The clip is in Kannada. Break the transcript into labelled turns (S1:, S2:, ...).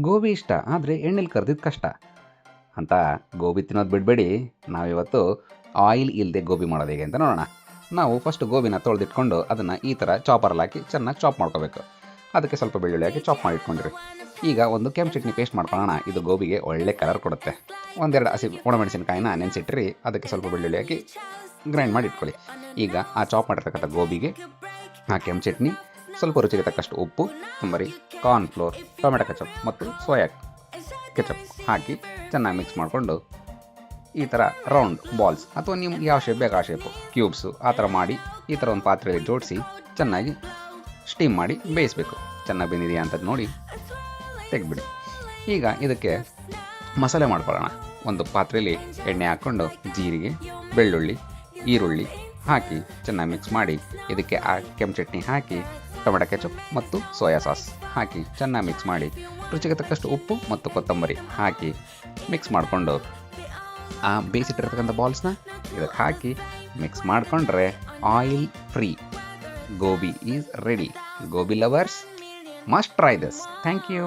S1: ಗೋಬಿ ಇಷ್ಟ, ಆದರೆ ಎಣ್ಣೆಲಿ ಕರ್ದಿದ್ದು ಕಷ್ಟ ಅಂತ ಗೋಬಿ ತಿನ್ನೋದು ಬಿಡಬೇಡಿ. ನಾವಿವತ್ತು ಆಯಿಲ್ ಇಲ್ಲದೆ ಗೋಬಿ ಮಾಡೋದು ಹೇಗೆ ಅಂತ ನೋಡೋಣ. ನಾವು ಫಸ್ಟ್ ಗೋಬಿನ ತೊಳೆದಿಟ್ಕೊಂಡು ಅದನ್ನು ಈ ಥರ ಚಾಪರಲ್ಲಿ ಹಾಕಿ ಚೆನ್ನಾಗಿ ಚಾಪ್ ಮಾಡ್ಕೋಬೇಕು. ಅದಕ್ಕೆ ಸ್ವಲ್ಪ ಬೆಳ್ಳುಳ್ಳಿ ಹಾಕಿ ಚಾಪ್ ಮಾಡಿ ಇಟ್ಕೊಂಡಿರಿ. ಈಗ ಒಂದು ಕೆಂಪು ಚಟ್ನಿ ಪೇಸ್ಟ್ ಮಾಡ್ಕೊಳ್ಳೋಣ. ಇದು ಗೋಬಿಗೆ ಒಳ್ಳೆ ಕಲರ್ ಕೊಡುತ್ತೆ. ಒಂದೆರಡು ಹಸಿ ಒಣಮೆಣಸಿನಕಾಯಿನ ನೆನೆಸಿಟ್ರಿ, ಅದಕ್ಕೆ ಸ್ವಲ್ಪ ಬೆಳ್ಳುಳ್ಳಿ ಹಾಕಿ ಗ್ರೈಂಡ್ ಮಾಡಿ ಇಟ್ಕೊಳ್ಳಿ. ಈಗ ಆ ಚಾಪ್ ಮಾಡಿರ್ತಕ್ಕಂಥ ಗೋಬಿಗೆ ಆ ಕೆಂಪು ಚಟ್ನಿ, ಸ್ವಲ್ಪ ರುಚಿಗೆ ತಕ್ಕಷ್ಟು ಉಪ್ಪು, ತುಂಬರಿ, ಕಾರ್ನ್ಫ್ಲೋರ್, ಟೊಮೆಟೊ ಕೆಚಪ್ ಮತ್ತು ಸೋಯಾ ಕೆಚಪ್ ಹಾಕಿ ಚೆನ್ನಾಗಿ ಮಿಕ್ಸ್ ಮಾಡಿಕೊಂಡು ಈ ಥರ ರೌಂಡ್ ಬಾಲ್ಸ್ ಅಥವಾ ನಿಮ್ಗೆ ಯಾವ ಶೇಪ್ ಬೇಕು ಆ ಶೇಪು ಕ್ಯೂಬ್ಸು ಆ ಥರ ಮಾಡಿ ಈ ಥರ ಒಂದು ಪಾತ್ರೆಯಲ್ಲಿ ಜೋಡಿಸಿ ಚೆನ್ನಾಗಿ ಸ್ಟೀಮ್ ಮಾಡಿ ಬೇಯಿಸಬೇಕು. ಚೆನ್ನಾಗಿ ಬೆಂದಿದೆಯಾ ಅಂತ ನೋಡಿ ತೆಗೆದ್ಬಿಡಿ. ಈಗ ಇದಕ್ಕೆ ಮಸಾಲೆ ಮಾಡ್ಕೊಳ್ಳೋಣ. ಒಂದು ಪಾತ್ರೆಯಲ್ಲಿ ಎಣ್ಣೆ ಹಾಕ್ಕೊಂಡು ಜೀರಿಗೆ, ಬೆಳ್ಳುಳ್ಳಿ, ಈರುಳ್ಳಿ ಹಾಕಿ ಚೆನ್ನಾಗಿ ಮಿಕ್ಸ್ ಮಾಡಿ ಇದಕ್ಕೆ ಆ ಕೆಂಪು ಚಟ್ನಿ ಹಾಕಿ ಟೊಮೆಟೊ ಕೆಚಪ್ ಮತ್ತು ಸೋಯಾ ಸಾಸ್ ಹಾಕಿ ಚೆನ್ನಾಗಿ ಮಿಕ್ಸ್ ಮಾಡಿ ರುಚಿಗೆ ತಕ್ಕಷ್ಟು ಉಪ್ಪು ಮತ್ತು ಕೊತ್ತಂಬರಿ ಹಾಕಿ ಮಿಕ್ಸ್ ಮಾಡಿಕೊಂಡು ಆ ಬೇಯಿಸಿಟ್ಟಿರ್ತಕ್ಕಂಥ ಬಾಲ್ಸ್ನ ಇದಕ್ಕೆ ಹಾಕಿ ಮಿಕ್ಸ್ ಮಾಡಿಕೊಂಡ್ರೆ oil free gobi is ready. Gobi lovers must try this. Thank you.